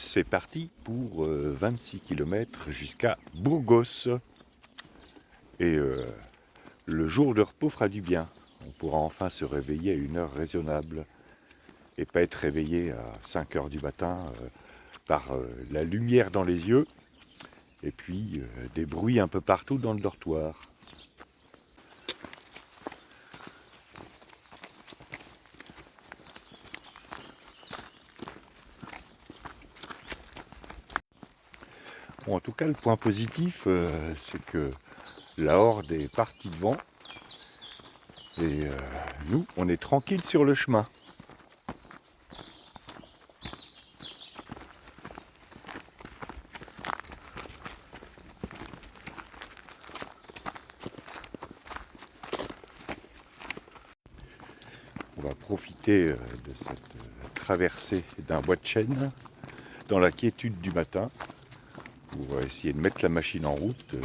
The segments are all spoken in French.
C'est parti pour 26 km jusqu'à Burgos. Et le jour de repos fera du bien. On pourra enfin se réveiller à une heure raisonnable et pas être réveillé à 5 heures du matin par la lumière dans les yeux et puis des bruits un peu partout dans le dortoir. Bon, en tout cas, le point positif, c'est que la horde est partie devant et nous, on est tranquille sur le chemin. On va profiter de cette traversée d'un bois de chêne dans la quiétude du matin pour essayer de mettre la machine en route.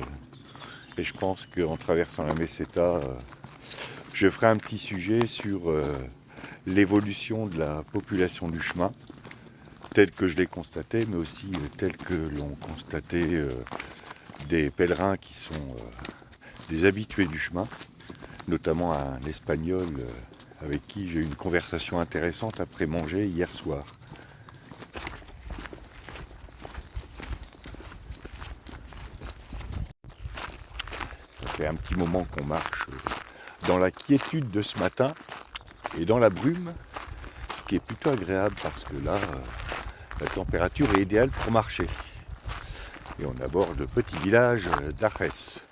Et je pense qu'en traversant la Meseta, je ferai un petit sujet sur l'évolution de la population du chemin, telle que je l'ai constatée, mais aussi telle que l'ont constaté des pèlerins qui sont des habitués du chemin, notamment un Espagnol avec qui j'ai eu une conversation intéressante après manger hier soir. Ça fait un petit moment qu'on marche dans la quiétude de ce matin et dans la brume, ce qui est plutôt agréable parce que là, la température est idéale pour marcher. Et on aborde le petit village d'Arès.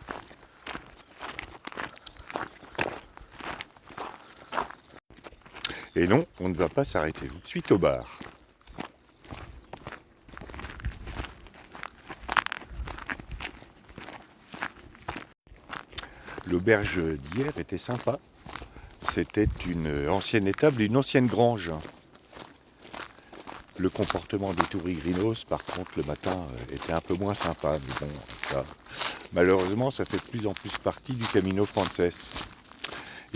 Et non, on ne va pas s'arrêter tout de suite au bar. L'auberge d'hier était sympa. C'était une ancienne étable, une ancienne grange. Le comportement des tourigrinos, par contre, le matin, était un peu moins sympa. Mais bon, ça, malheureusement, ça fait de plus en plus partie du Camino Frances. Et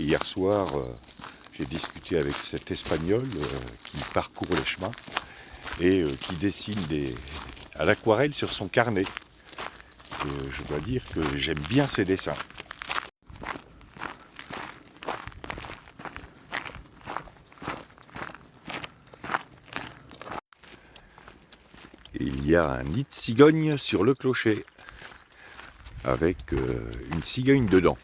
hier soir, j'ai discuté avec cet Espagnol qui parcourt les chemins et qui dessine à l'aquarelle sur son carnet. Et je dois dire que j'aime bien ses dessins. Et il y a un nid de cigogne sur le clocher avec une cigogne dedans.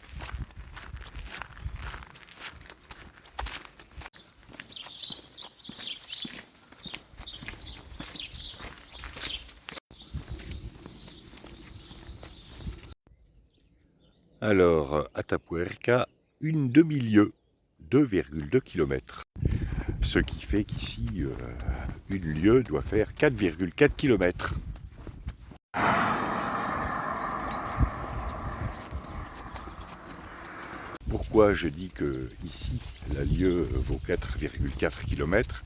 Alors, Atapuerca, une demi-lieue, 2,2 km. Ce qui fait qu'ici, une lieue doit faire 4,4 km. Pourquoi je dis que ici, la lieue vaut 4,4 km?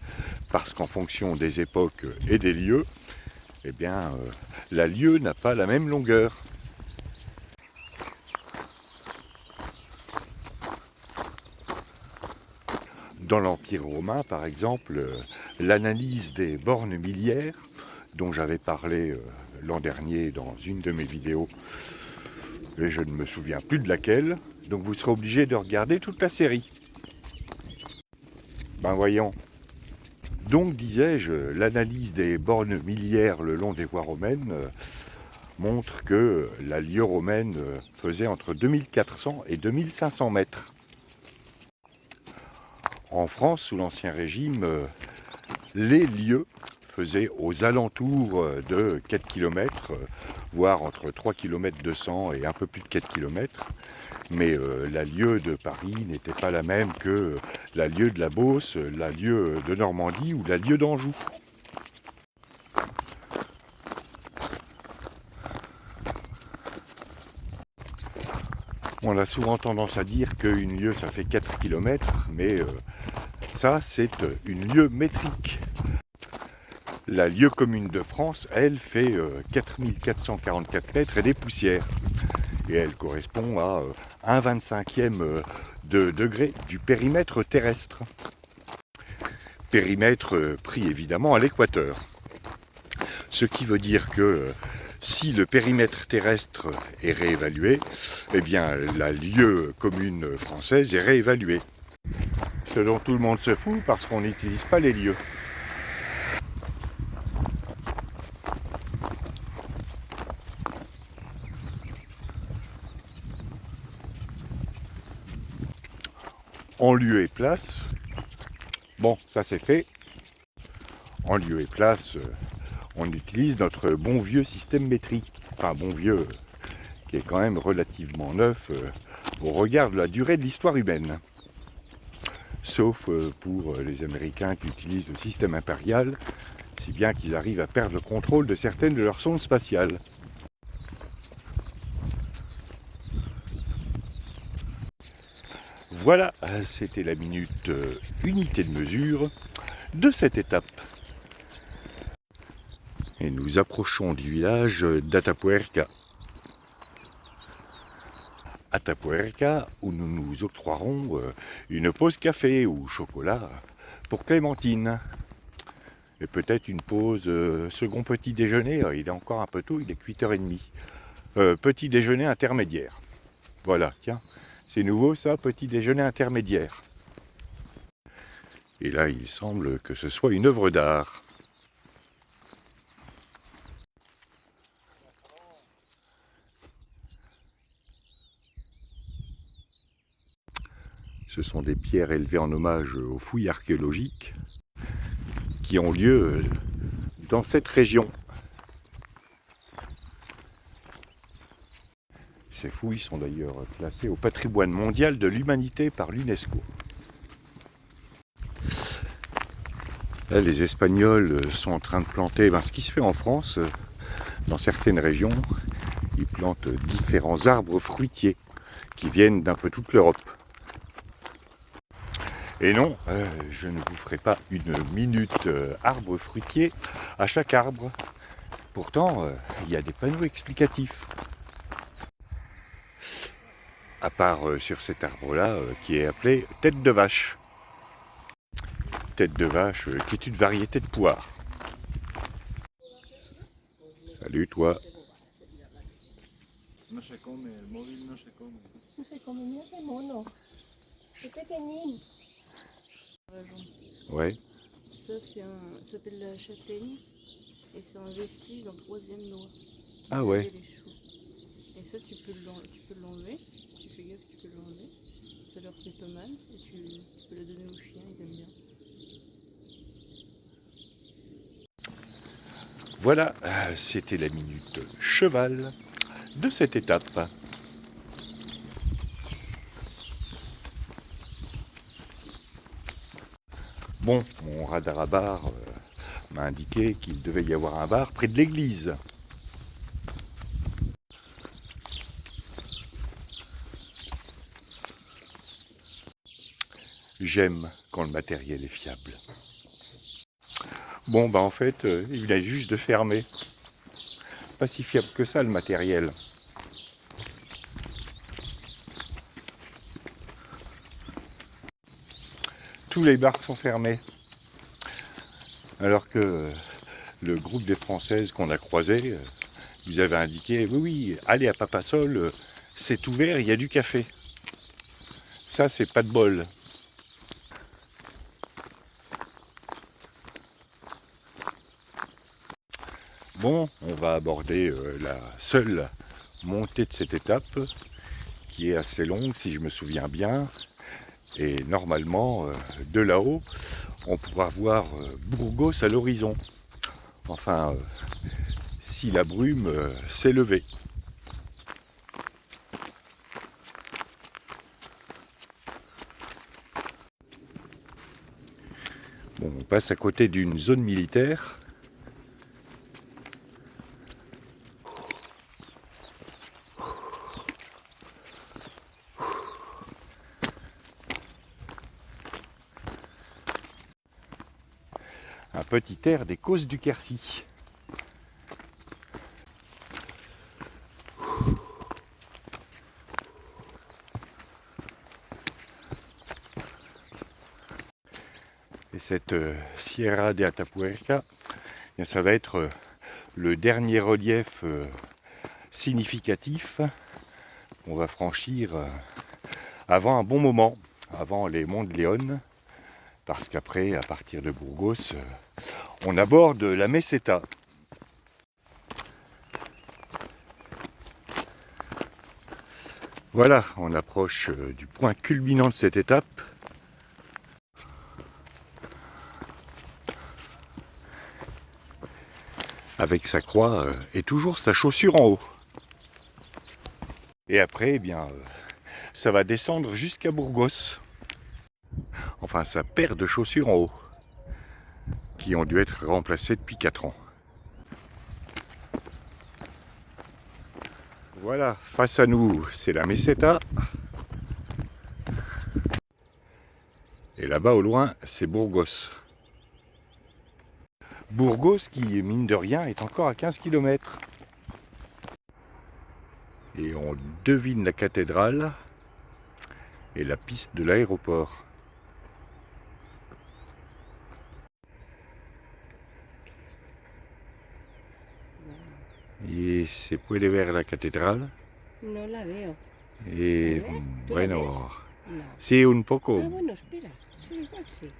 Parce qu'en fonction des époques et des lieux, eh bien, la lieue n'a pas la même longueur. Dans l'Empire romain, par exemple, l'analyse des bornes milliaires, dont j'avais parlé l'an dernier dans une de mes vidéos, et je ne me souviens plus de laquelle, donc vous serez obligé de regarder toute la série. Ben voyons. Donc, disais-je, l'analyse des bornes milliaires le long des voies romaines montre que la lieue romaine faisait entre 2400 et 2500 mètres. En France, sous l'Ancien Régime, les lieues faisaient aux alentours de 4 km, voire entre 3 km 200 et un peu plus de 4 km. Mais la lieue de Paris n'était pas la même que la lieue de la Beauce, la lieue de Normandie ou la lieue d'Anjou. On a souvent tendance à dire qu'une lieue ça fait 4 km, mais ça c'est une lieue métrique. La lieue commune de France, elle, fait 4444 mètres et des poussières. Et elle correspond à 1/25e de degré du périmètre terrestre. Périmètre pris évidemment à l'équateur. Ce qui veut dire que si le périmètre terrestre est réévalué, eh bien la lieue commune française est réévaluée. Ce dont tout le monde se fout parce qu'on n'utilise pas les lieux. En lieu et place, bon, ça c'est fait. En lieu et place, on utilise notre bon vieux système métrique. Enfin, bon vieux, qui est quand même relativement neuf au regard de la durée de l'histoire humaine. Sauf pour les Américains qui utilisent le système impérial, si bien qu'ils arrivent à perdre le contrôle de certaines de leurs sondes spatiales. Voilà, c'était la minute unité de mesure de cette étape. Et nous approchons du village d'Atapuerca. Atapuerca, où nous nous octroierons une pause café ou chocolat pour Clémentine. Et peut-être une pause second petit déjeuner, il est encore un peu tôt, il est 8h30. Petit déjeuner intermédiaire. Voilà, tiens, c'est nouveau ça, petit déjeuner intermédiaire. Et là, il semble que ce soit une œuvre d'art. Ce sont des pierres élevées en hommage aux fouilles archéologiques qui ont lieu dans cette région. Ces fouilles sont d'ailleurs classées au patrimoine mondial de l'humanité par l'UNESCO. Là, les Espagnols sont en train de planter ce qui se fait en France, dans certaines régions. Ils plantent différents arbres fruitiers qui viennent d'un peu toute l'Europe. Et non, je ne vous ferai pas une minute arbre fruitier à chaque arbre. Pourtant, il y a des panneaux explicatifs. À part sur cet arbre-là, qui est appelé tête de vache. Tête de vache, qui est une variété de poire. Salut toi. No se come, el móvil no se come. No se come, mira qué mono. Qué pequeñín. Ouais. Ça, ça s'appelle la châtaigne et c'est un vestige d'un troisième noix. Ah ouais. Les chevaux. Et ça, tu peux l'enlever. Si tu fais gaffe, tu peux l'enlever. Ça leur fait pas mal et tu peux la donner aux chiens, ils aiment bien. Voilà, c'était la minute cheval de cette étape. Bon, mon radar à bar m'a indiqué qu'il devait y avoir un bar près de l'église. J'aime quand le matériel est fiable. Bon, en fait, il vient juste de fermer. Pas si fiable que ça, le matériel. Tous les bars sont fermés. Alors que le groupe des Françaises qu'on a croisé, vous avez indiqué, oui, allez à Papasol, c'est ouvert, il y a du café. Ça, c'est pas de bol. Bon, on va aborder la seule montée de cette étape, qui est assez longue si je me souviens bien. Et normalement, de là-haut, on pourra voir Burgos à l'horizon. Enfin, si la brume s'est levée. Bon, on passe à côté d'une zone militaire. Un petit air des Causses du Quercy. Et cette Sierra de Atapuerca, ça va être le dernier relief significatif qu'on va franchir avant un bon moment, avant les monts de Léon, parce qu'après, à partir de Burgos, on aborde la Meseta. Voilà, on approche du point culminant de cette étape. Avec sa croix et toujours sa chaussure en haut. Et après, eh bien, ça va descendre jusqu'à Burgos. Enfin, sa paire de chaussures en haut, qui ont dû être remplacées depuis 4 ans. Voilà, face à nous, c'est la Meseta. Et là-bas, au loin, c'est Burgos. Burgos qui, mine de rien, est encore à 15 km. Et on devine la cathédrale et la piste de l'aéroport. Y se puede ver la catedral. No la veo. Y ¿Tú la bueno, ves? No. sí, un poco. Ah, bueno, espera. Sí, igual sí.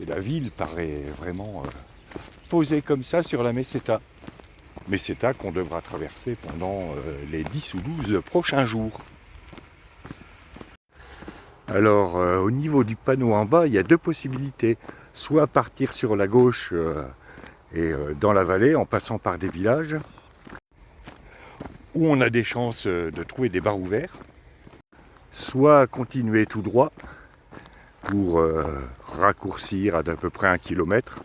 Et la ville paraît vraiment posée comme ça sur la Meseta. Meseta qu'on devra traverser pendant les 10 ou 12 prochains jours. Alors, au niveau du panneau en bas, il y a deux possibilités. Soit partir sur la gauche et dans la vallée en passant par des villages, où on a des chances de trouver des bars ouverts. Soit continuer tout droit pour raccourcir à d'à peu près 1 kilomètre.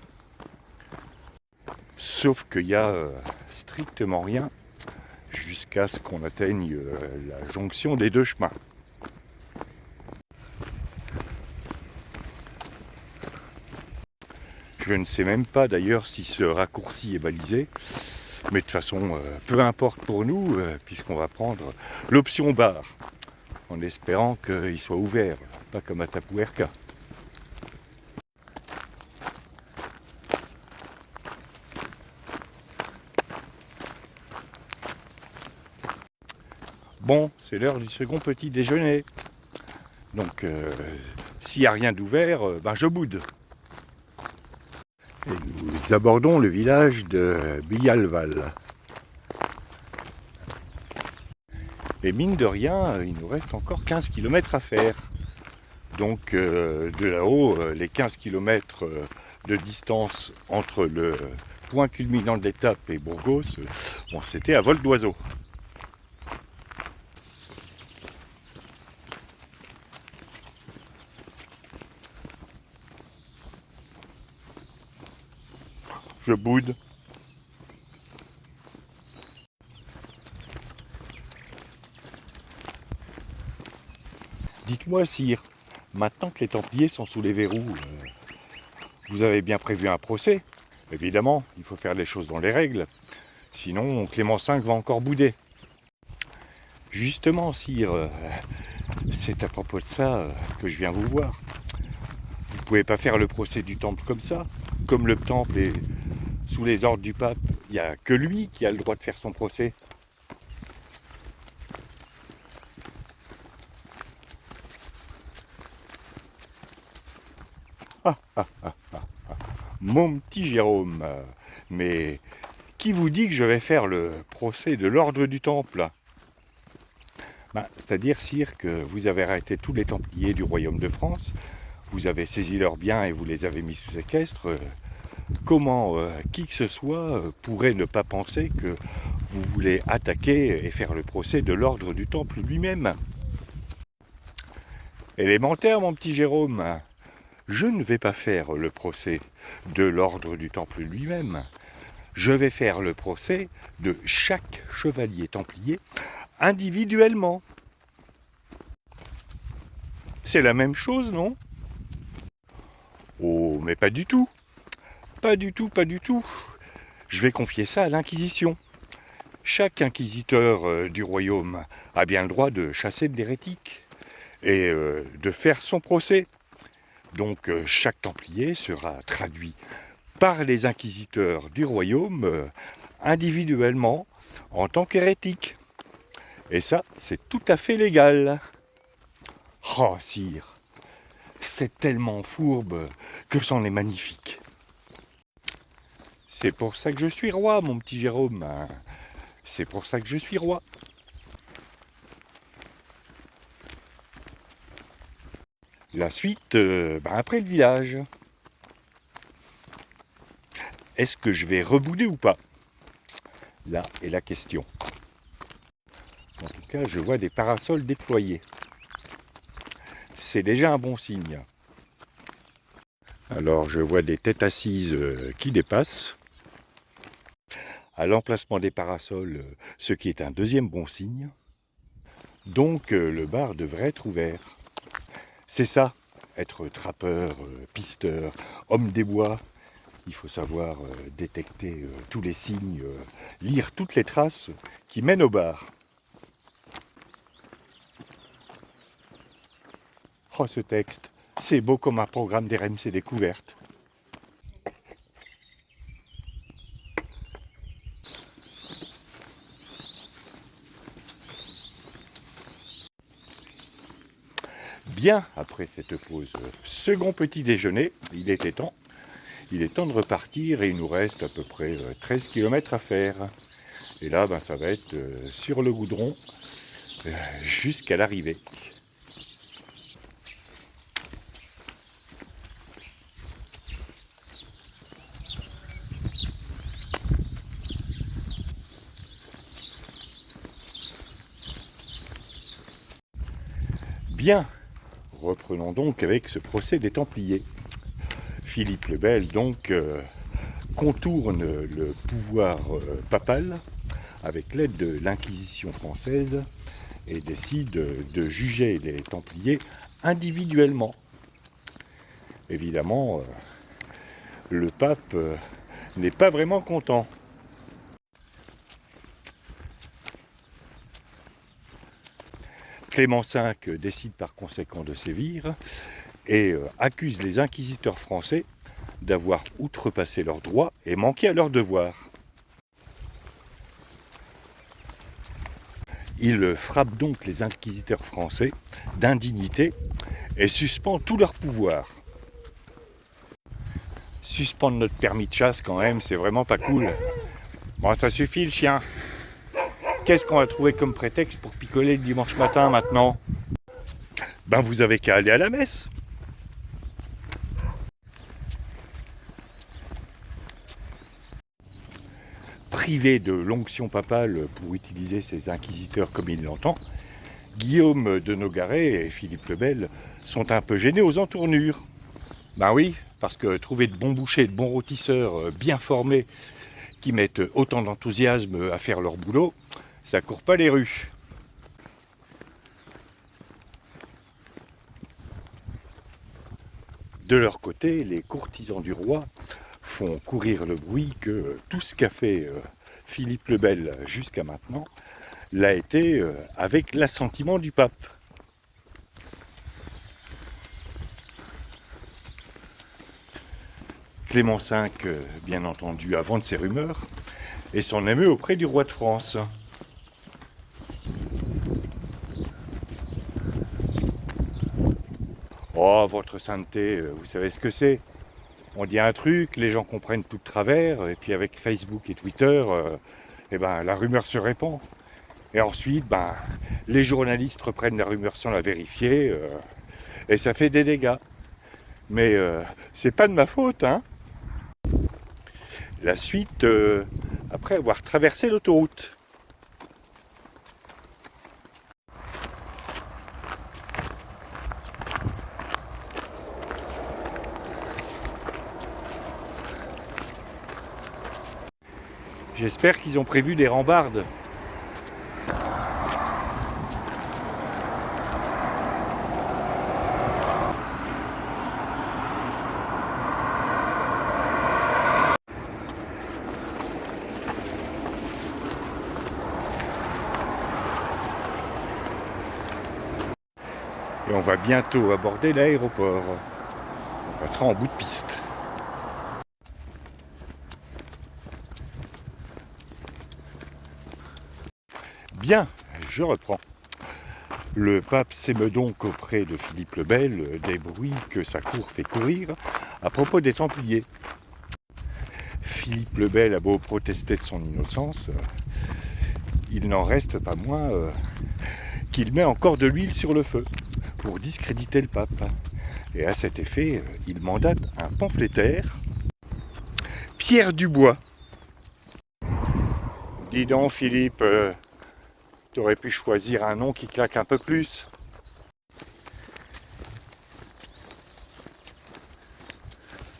Sauf qu'il y a strictement rien jusqu'à ce qu'on atteigne la jonction des deux chemins. Je ne sais même pas d'ailleurs si ce raccourci est balisé, mais de toute façon, peu importe pour nous, puisqu'on va prendre l'option bar, en espérant qu'il soit ouvert, pas comme à Tapuerca. Bon, c'est l'heure du second petit déjeuner. Donc, s'il n'y a rien d'ouvert, ben je boude. Et nous abordons le village de Villalval. Et mine de rien, il nous reste encore 15 km à faire. Donc de là-haut, les 15 km de distance entre le point culminant de l'étape et Burgos, bon, c'était à vol d'oiseau. Je boude. Dites-moi, sire, maintenant que les Templiers sont sous les verrous, vous avez bien prévu un procès? Évidemment, il faut faire les choses dans les règles. Sinon, Clément V va encore bouder. Justement, sire, c'est à propos de ça que je viens vous voir. Vous ne pouvez pas faire le procès du temple comme ça. Comme le temple est sous les ordres du pape, il n'y a que lui qui a le droit de faire son procès. Mon petit Jérôme, mais qui vous dit que je vais faire le procès de l'ordre du temple? C'est-à-dire, sire, que vous avez arrêté tous les Templiers du royaume de France, vous avez saisi leurs biens et vous les avez mis sous séquestre. Comment qui que ce soit pourrait ne pas penser que vous voulez attaquer et faire le procès de l'ordre du temple lui-même? Élémentaire, mon petit Jérôme. Je ne vais pas faire le procès de l'ordre du temple lui-même. Je vais faire le procès de chaque chevalier templier individuellement. C'est la même chose, non? Oh, mais pas du tout. Pas du tout, pas du tout. Je vais confier ça à l'Inquisition. Chaque inquisiteur du royaume a bien le droit de chasser de l'hérétique et de faire son procès. Donc chaque templier sera traduit par les inquisiteurs du royaume individuellement en tant qu'hérétique. Et ça, c'est tout à fait légal. Oh, sire, c'est tellement fourbe que c'en est magnifique. C'est pour ça que je suis roi, mon petit Jérôme. C'est pour ça que je suis roi. La suite, après le village. Est-ce que je vais rebouder ou pas? Là est la question. En tout cas, je vois des parasols déployés. C'est déjà un bon signe. Alors, je vois des têtes assises qui dépassent. À l'emplacement des parasols, ce qui est un deuxième bon signe. Donc, le bar devrait être ouvert. C'est ça, être trappeur, pisteur, homme des bois. Il faut savoir détecter tous les signes, lire toutes les traces qui mènent au bar. Oh, ce texte, c'est beau comme un programme d'RMC Découverte. Bien, après cette pause, second petit déjeuner, il était temps. Il est temps de repartir et il nous reste à peu près 13 km à faire. Et là, ça va être sur le goudron jusqu'à l'arrivée. Bien, reprenons donc avec ce procès des Templiers. Philippe le Bel donc contourne le pouvoir papal avec l'aide de l'Inquisition française et décide de juger les Templiers individuellement. Évidemment, le pape n'est pas vraiment content. Clément V décide par conséquent de sévir et accuse les inquisiteurs français d'avoir outrepassé leurs droits et manqué à leurs devoirs. Il frappe donc les inquisiteurs français d'indignité et suspend tout leur pouvoir. Suspendre notre permis de chasse quand même, c'est vraiment pas cool. Bon, ça suffit le chien. Qu'est-ce qu'on va trouver comme prétexte pour picoler le dimanche matin maintenant? Vous avez qu'à aller à la messe. Privé de l'onction papale pour utiliser ses inquisiteurs comme il l'entend, Guillaume de Nogaret et Philippe le Bel sont un peu gênés aux entournures. Oui, parce que trouver de bons bouchers, de bons rôtisseurs bien formés qui mettent autant d'enthousiasme à faire leur boulot, ça court pas les rues. De leur côté, les courtisans du roi font courir le bruit que tout ce qu'a fait Philippe le Bel jusqu'à maintenant l'a été avec l'assentiment du pape. Clément V, bien entendu, avant de ces rumeurs, et s'en émeut auprès du roi de France. Oh, votre sainteté, vous savez ce que c'est? On dit un truc, les gens comprennent tout de travers, et puis avec Facebook et Twitter, la rumeur se répand. Et ensuite, les journalistes reprennent la rumeur sans la vérifier, et ça fait des dégâts. Mais c'est pas de ma faute, hein. La suite, après avoir traversé l'autoroute. J'espère qu'ils ont prévu des rambardes. Et on va bientôt aborder l'aéroport. On passera en bout de piste. Bien, je reprends. Le pape s'émeut donc auprès de Philippe le Bel des bruits que sa cour fait courir à propos des Templiers. Philippe le Bel a beau protester de son innocence, il n'en reste pas moins qu'il met encore de l'huile sur le feu pour discréditer le pape. Et à cet effet, il mandate un pamphlétaire, Pierre Dubois. Dis donc Philippe, t'aurais pu choisir un nom qui claque un peu plus.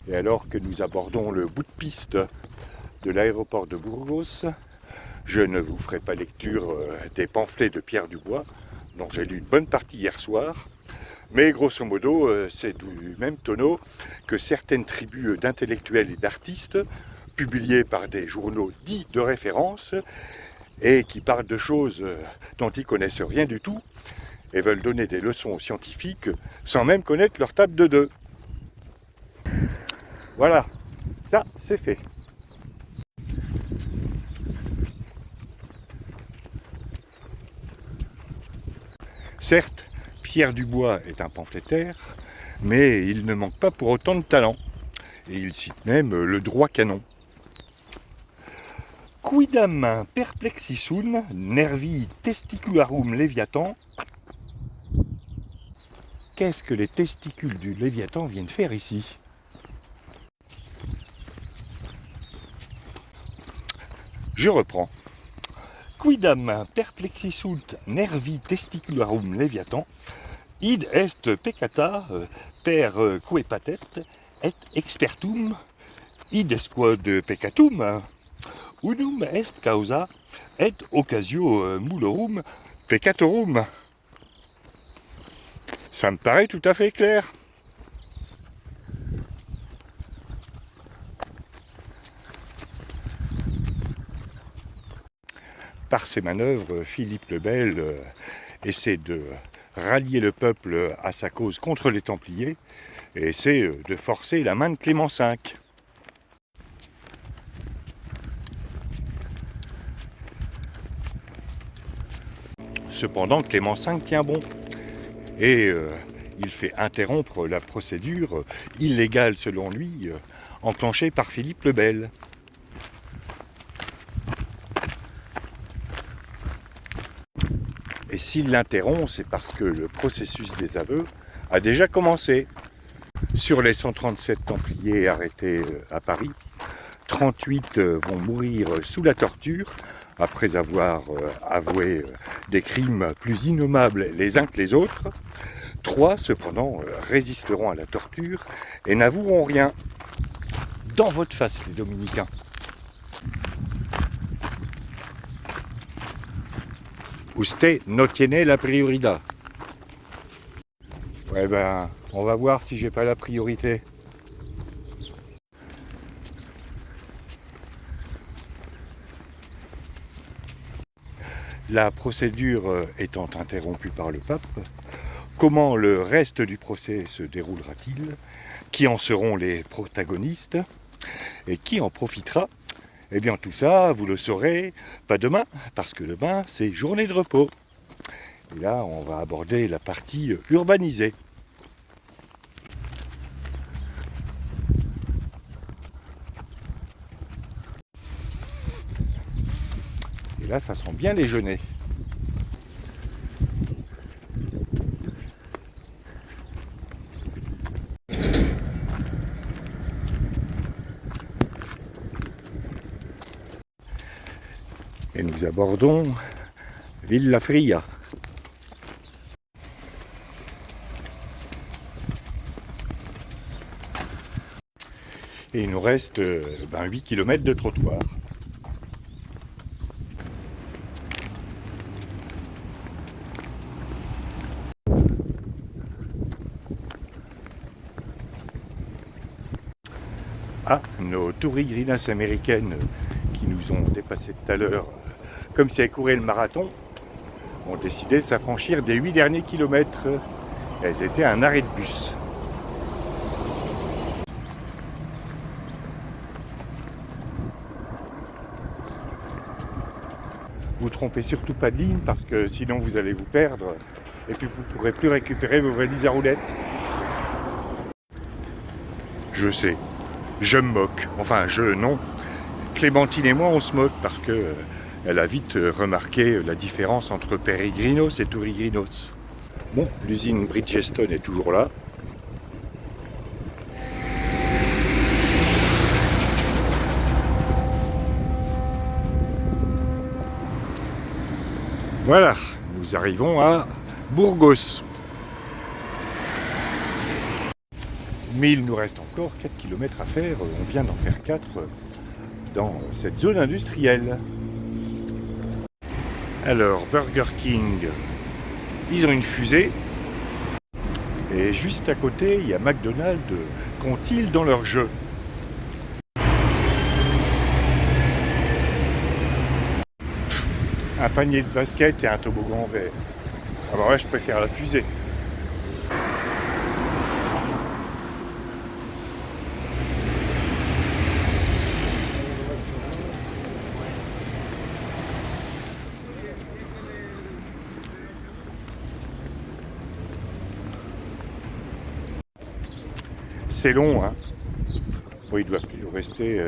Et alors que nous abordons le bout de piste de l'aéroport de Burgos, je ne vous ferai pas lecture des pamphlets de Pierre Dubois, dont j'ai lu une bonne partie hier soir, mais grosso modo, c'est du même tonneau que certaines tribus d'intellectuels et d'artistes, publiées par des journaux dits de référence, et qui parlent de choses dont ils connaissent rien du tout, et veulent donner des leçons aux scientifiques sans même connaître leur table de deux. Voilà, ça c'est fait. Certes, Pierre Dubois est un pamphlétaire, mais il ne manque pas pour autant de talent. Et il cite même le droit canon. Quidam perplexissun nervi testicularum Léviathan. Qu'est-ce que les testicules du Léviathan viennent faire ici ? Je reprends. Quidam perplexisunt nervi testicularum Léviathan, id est peccata per quae patet et expertum, idesque de peccatum, unum est causa et occasio mulorum peccatorum. Ça me paraît tout à fait clair. Par ses manœuvres, Philippe le Bel essaie de rallier le peuple à sa cause contre les Templiers et essaie de forcer la main de Clément V. Cependant, Clément V tient bon et il fait interrompre la procédure illégale selon lui enclenchée par Philippe le Bel. Et s'il l'interrompt, c'est parce que le processus des aveux a déjà commencé. Sur les 137 Templiers arrêtés à Paris, 38 vont mourir sous la torture, après avoir avoué des crimes plus innommables les uns que les autres. 3, cependant, résisteront à la torture et n'avoueront rien. Dans votre face, les dominicains. Usted no tiene la prioridad. Ouais ben, on va voir si j'ai pas la priorité. La procédure étant interrompue par le pape, comment le reste du procès se déroulera-t-il? Qui en seront les protagonistes? Et qui en profitera? Eh bien tout ça, vous le saurez, pas demain, parce que demain c'est journée de repos. Et là, on va aborder la partie urbanisée. Et là, ça sent bien les genêts. Et nous abordons Villa Fria. Et il nous reste 8 km de trottoir. Ah, nos tourigrinas américaines qui nous ont dépassé tout à l'heure, comme si elles couraient le marathon, ont décidé de s'affranchir des 8 derniers kilomètres. Elles étaient à un arrêt de bus. Vous trompez surtout pas de ligne parce que sinon vous allez vous perdre et puis vous ne pourrez plus récupérer vos valises à roulettes. Je sais, je me moque. Enfin, non. Clémentine et moi, on se moque parce que elle a vite remarqué la différence entre Peregrinos et Tourigrinos. Bon, l'usine Bridgestone est toujours là. Voilà, nous arrivons à Burgos. Mais il nous reste encore 4 km à faire. On vient d'en faire 4 dans cette zone industrielle. Alors, Burger King, ils ont une fusée. Et juste à côté, il y a McDonald's. Qu'ont-ils dans leur jeu? Un panier de basket et un toboggan vert. Ah bah ouais, je préfère la fusée. C'est long, hein. Bon, il doit plus rester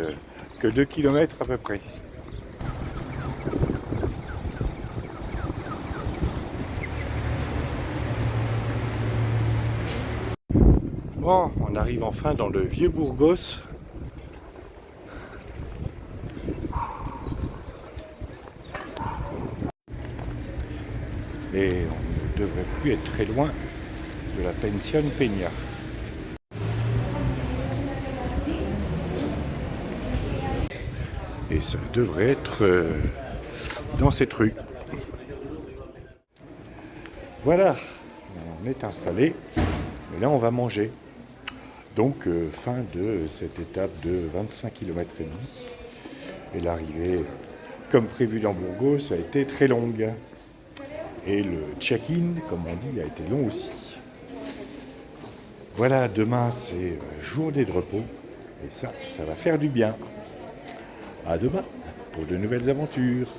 que 2 km à peu près. Bon, on arrive enfin dans le vieux Burgos. Et on ne devrait plus être très loin de la Pension Peña. Et ça devrait être dans cette rue. Voilà, on est installé. Et là, on va manger. Donc, fin de cette étape de 25 km et demi. Et l'arrivée, comme prévu dans Burgos, a été très longue. Et le check-in, comme on dit, a été long aussi. Voilà, demain, c'est journée de repos. Et ça va faire du bien. À demain pour de nouvelles aventures.